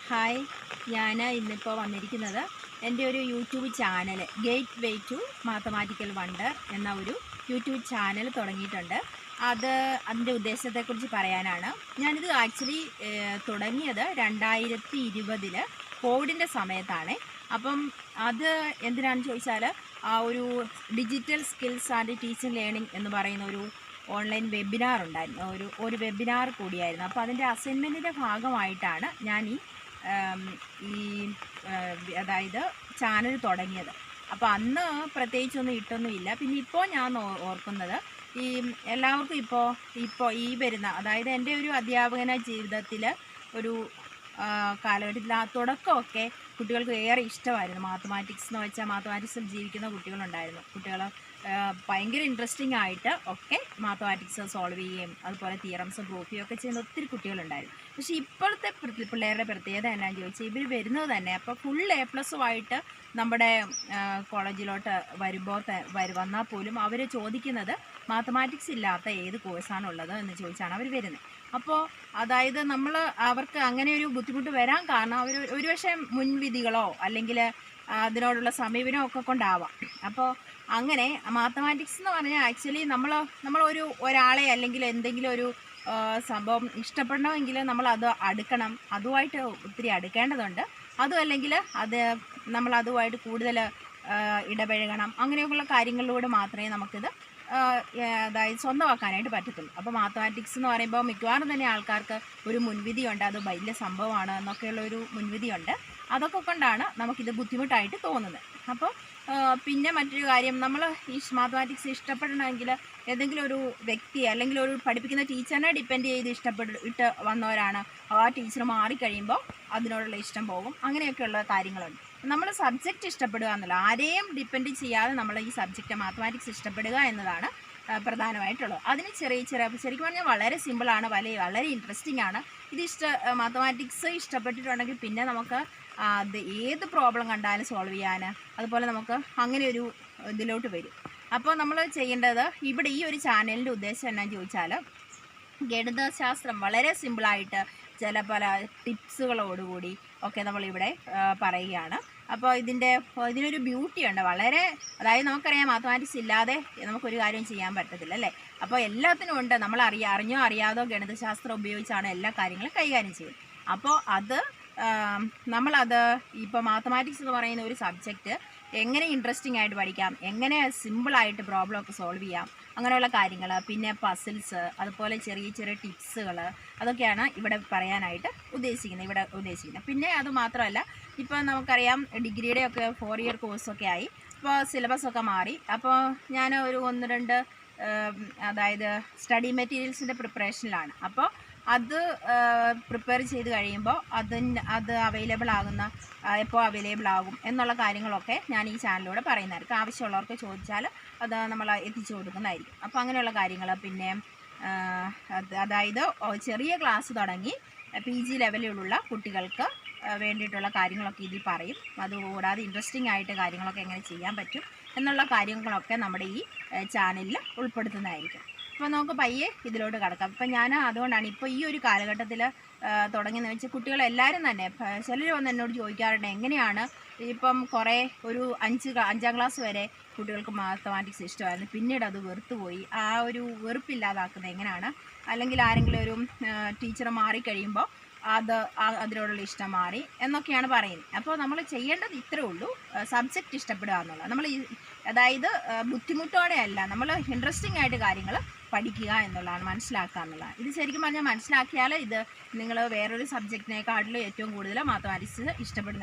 Hi, ഞാൻ ഇന്നിപ്പോൾ വന്നിരിക്കുന്നത് എൻ്റെ ഒരു YouTube channel gateway to mathematical wonder എന്ന ഒരു യൂട്യൂബ് ചാനൽ തുടങ്ങിയിട്ടുണ്ട്. അതിൻ്റെ ഉദ്ദേശത്തെക്കുറിച്ച് പറയാനാണ്. ഞാനിത് ആക്ച്വലി തുടങ്ങിയത് 2020 കോവിഡിൻ്റെ സമയത്താണ്. അപ്പം അത് എന്തിനാണെന്ന് ചോദിച്ചാൽ ഒരു digital skills and teaching learning എന്ന് പറയുന്ന ഒരു ഓൺലൈൻ വെബിനാർ ഉണ്ടായിരുന്നു. ഒരു വെബിനാർ കൂടിയായിരുന്നു. അപ്പോൾ അതിൻ്റെ അസൈൻമെൻറ്റിൻ്റെ ഭാഗമായിട്ടാണ് ഞാൻ അതായത് ചാനൽ തുടങ്ങിയത്. അപ്പോൾ അന്ന് പ്രത്യേകിച്ചൊന്നും ഇട്ടൊന്നുമില്ല. പിന്നെ ഇപ്പോൾ ഞാൻ ഓർക്കുന്നത് എല്ലാവർക്കും ഇപ്പോൾ ഈ വരുന്ന, അതായത് എൻ്റെ ഒരു അധ്യാപകന ജീവിതത്തിൽ ഒരു കാലഘട്ടത്തിൽ തുടക്കമൊക്കെ കുട്ടികൾക്ക് ഏറെ ഇഷ്ടമായിരുന്നു മാത്തമാറ്റിക്സ് എന്ന് വെച്ചാൽ. മാത്തമാറ്റിക്സിൽ ജീവിക്കുന്ന കുട്ടികളുണ്ടായിരുന്നു. കുട്ടികൾ ഭയങ്കര ഇൻട്രസ്റ്റിംഗ് ആയിട്ട് ഒക്കെ മാത്തമാറ്റിക്സ് സോൾവ് ചെയ്യുകയും അതുപോലെ തിയറംസ് പ്രൂഫ് ചെയ്യുകയൊക്കെ ചെയ്യുന്ന ഒത്തിരി കുട്ടികളുണ്ടായിരുന്നു. പക്ഷേ ഇപ്പോഴത്തെ പിള്ളേരുടെ പ്രത്യേകത എന്നാന്ന് ചോദിച്ചാൽ ഇവർ വരുന്നത് തന്നെ അപ്പോൾ ഫുൾ A+ആയിട്ട് നമ്മുടെ കോളേജിലോട്ട് വന്നാൽ പോലും അവർ ചോദിക്കുന്നത് മാത്തമാറ്റിക്സ് ഇല്ലാത്ത ഏത് കോഴ്സാണുള്ളത് എന്ന് ചോദിച്ചാണ് അവർ വരുന്നത്. അപ്പോൾ അതായത് അവർക്ക് അങ്ങനെ ഒരു ബുദ്ധിമുട്ട് വരാൻ കാരണം അവർ ഒരുപക്ഷെ മുൻവിധികളോ അല്ലെങ്കിൽ അതിനോടുള്ള സമീപനമോ ഒക്കെ കൊണ്ടാവാം. അപ്പോൾ അങ്ങനെ മാത്തമാറ്റിക്സ് എന്ന് പറഞ്ഞാൽ ആക്ച്വലി ഒരാളെ അല്ലെങ്കിൽ എന്തെങ്കിലും ഒരു സംഭവം ഇഷ്ടപ്പെടണമെങ്കിൽ നമ്മളത് അടുക്കണം, അതുമായിട്ട് ഒത്തിരി അടുക്കേണ്ടതുണ്ട്. അതും അല്ലെങ്കിൽ അതുമായിട്ട് കൂടുതൽ ഇടപഴകണം. അങ്ങനെയൊക്കെയുള്ള കാര്യങ്ങളിലൂടെ മാത്രമേ നമുക്കിത് അതായത് സ്വന്തമാക്കാനായിട്ട് പറ്റത്തുള്ളൂ. അപ്പോൾ മാത്തമാറ്റിക്സ് എന്ന് പറയുമ്പോൾ മിക്കവാറും തന്നെ ആൾക്കാർക്ക് ഒരു മുൻവിധിയുണ്ട്, അത് വലിയ സംഭവമാണ് എന്നൊക്കെയുള്ളൊരു മുൻവിധിയുണ്ട്. അതൊക്കെ കൊണ്ടാണ് നമുക്കിത് ബുദ്ധിമുട്ടായിട്ട് തോന്നുന്നത്. അപ്പോൾ പിന്നെ മറ്റൊരു കാര്യം, നമ്മൾ ഈ മാത്തമാറ്റിക്സ് ഇഷ്ടപ്പെടണമെങ്കിൽ ഏതെങ്കിലും ഒരു വ്യക്തി അല്ലെങ്കിൽ ഒരു പഠിപ്പിക്കുന്ന ടീച്ചറിനെ ഡിപ്പെൻഡ് ചെയ്ത് ഇട്ട് വന്നവരാണ്. ആ ടീച്ചർ മാറിക്കഴിയുമ്പോൾ അതിനോടുള്ള ഇഷ്ടം പോകും. അങ്ങനെയൊക്കെയുള്ള കാര്യങ്ങളുണ്ട്. നമ്മൾ സബ്ജക്റ്റ് ഇഷ്ടപ്പെടുക എന്നല്ല, ആരെയും ഡിപ്പെൻഡ് ചെയ്യാതെ നമ്മൾ ഈ സബ്ജക്റ്റ് മാത്തമാറ്റിക്സ് ഇഷ്ടപ്പെടുക എന്നതാണ് പ്രധാനമായിട്ടുള്ളത്. അതിന് ശരിക്കും പറഞ്ഞാൽ വളരെ സിമ്പിളാണ്, വളരെ ഇൻട്രസ്റ്റിംഗ് ആണ്. മാത്തമാറ്റിക്സ് ഇഷ്ടപ്പെട്ടിട്ടുണ്ടെങ്കിൽ പിന്നെ നമുക്ക് ഏത് പ്രോബ്ലം കണ്ടാലും സോൾവ് ചെയ്യാൻ, അതുപോലെ നമുക്ക് അങ്ങനെ ഒരു ഇതിലോട്ട് വരും. അപ്പോൾ നമ്മൾ ചെയ്യേണ്ടത് ഇവിടെ ഈ ഒരു ചാനലിൻ്റെ ഉദ്ദേശം എന്നാന്ന് ചോദിച്ചാൽ ഗണിതശാസ്ത്രം വളരെ സിമ്പിളായിട്ട് പല ടിപ്സുകളോടുകൂടി ഒക്കെ നമ്മളിവിടെ പറയുകയാണ്. അപ്പോൾ ഇതിനൊരു ബ്യൂട്ടിയുണ്ട് വളരെ. അതായത് നമുക്കറിയാം മാത്തമാറ്റിക്സ് ഇല്ലാതെ നമുക്കൊരു കാര്യം ചെയ്യാൻ പറ്റത്തില്ല അല്ലേ. അപ്പോൾ എല്ലാത്തിനും ഉണ്ട്. നമ്മൾ അറിഞ്ഞോ അറിയാതോ ഗണിതശാസ്ത്രം ഉപയോഗിച്ചാണ് എല്ലാ കാര്യങ്ങളും കൈകാര്യം ചെയ്യുന്നത്. അപ്പോൾ നമ്മളത് ഇപ്പോൾ മാത്തമാറ്റിക്സ് എന്ന് പറയുന്ന ഒരു സബ്ജക്റ്റ് എങ്ങനെ ഇൻട്രസ്റ്റിംഗ് ആയിട്ട് പഠിക്കാം, എങ്ങനെ സിമ്പിളായിട്ട് പ്രോബ്ലം ഒക്കെ സോൾവ് ചെയ്യാം, അങ്ങനെയുള്ള കാര്യങ്ങൾ, പിന്നെ പസിൽസ്, അതുപോലെ ചെറിയ ചെറിയ ടിപ്സുകൾ, അതൊക്കെയാണ് ഇവിടെ പറയാനായിട്ട് ഉദ്ദേശിക്കുന്നത്. പിന്നെ അത് മാത്രമല്ല, ഇപ്പോൾ നമുക്കറിയാം ഡിഗ്രിയുടെയൊക്കെ 4 ഇയർ കോഴ്സൊക്കെ ആയി. ഇപ്പോൾ സിലബസൊക്കെ മാറി. അപ്പോൾ ഞാൻ ഒരു 1-2 അതായത് സ്റ്റഡി മെറ്റീരിയൽസിൻ്റെ പ്രിപ്പറേഷനിലാണ്. അപ്പോൾ അത് പ്രിപ്പയർ ചെയ്ത് കഴിയുമ്പോൾ അത് എപ്പോൾ അവൈലബിൾ ആകും എന്നുള്ള കാര്യങ്ങളൊക്കെ ഞാൻ ഈ ചാനലിലൂടെ പറയുന്നതായിരിക്കും. ആവശ്യമുള്ളവർക്ക് ചോദിച്ചാൽ അത് നമ്മൾ എത്തിച്ചു കൊടുക്കുന്നതായിരിക്കും. അപ്പോൾ അങ്ങനെയുള്ള കാര്യങ്ങൾ, പിന്നെ അതായത് ചെറിയ ക്ലാസ് തുടങ്ങി PG ലെവലിലുള്ള കുട്ടികൾക്ക് വേണ്ടിയിട്ടുള്ള കാര്യങ്ങളൊക്കെ ഇതിൽ പറയും. അതുകൂടാതെ ഇൻട്രസ്റ്റിംഗ് ആയിട്ട് കാര്യങ്ങളൊക്കെ എങ്ങനെ ചെയ്യാൻ പറ്റും എന്നുള്ള കാര്യങ്ങളൊക്കെ നമ്മുടെ ഈ ചാനലിൽ ഉൾപ്പെടുത്തുന്നതായിരിക്കും. അപ്പോൾ നമുക്ക് പയ്യെ ഇതിലോട്ട് കടക്കാം. ഇപ്പം ഞാൻ അതുകൊണ്ടാണ് ഇപ്പോൾ ഈ ഒരു കാലഘട്ടത്തിൽ തുടങ്ങിയെന്ന് വെച്ചാൽ കുട്ടികളെല്ലാവരും തന്നെ ചിലർ വന്ന് എന്നോട് ചോദിക്കാറുണ്ട്, എങ്ങനെയാണ് ഇപ്പം കുറേ ഒരു 5ാം ക്ലാസ് വരെ കുട്ടികൾക്ക് മാത്തമാറ്റിക്സ് ഇഷ്ടമായിരുന്നു, പിന്നീട് അത് വെറുത്തുപോയി, ആ ഒരു വെറുപ്പില്ലാതാക്കുന്നത് എങ്ങനെയാണ്, അല്ലെങ്കിൽ ആരെങ്കിലും ഒരു ടീച്ചർ മാറിക്കഴിയുമ്പോൾ അതിനോടുള്ള ഇഷ്ടം മാറി എന്നൊക്കെയാണ് പറയുന്നത്. അപ്പോൾ നമ്മൾ ചെയ്യേണ്ടത് ഇത്രേ ഉള്ളൂ, സബ്ജക്റ്റ് ഇഷ്ടപ്പെടുക എന്നുള്ളത്. അതായത് ബുദ്ധിമുട്ടോടെയല്ല, നമ്മൾ ഇൻട്രസ്റ്റിംഗ് ആയിട്ട് കാര്യങ്ങൾ പഠിക്കുക എന്നുള്ളതാണ്, മനസ്സിലാക്കുക എന്നുള്ളതാണ്. ഇത് ശരിക്കും പറഞ്ഞാൽ മനസ്സിലാക്കിയാൽ ഇത് നിങ്ങൾ വേറൊരു സബ്ജക്റ്റിനേക്കാട്ടിലും ഏറ്റവും കൂടുതൽ മാത്തമാറ്റിക്സ് ഇഷ്ടപ്പെടുന്നത്.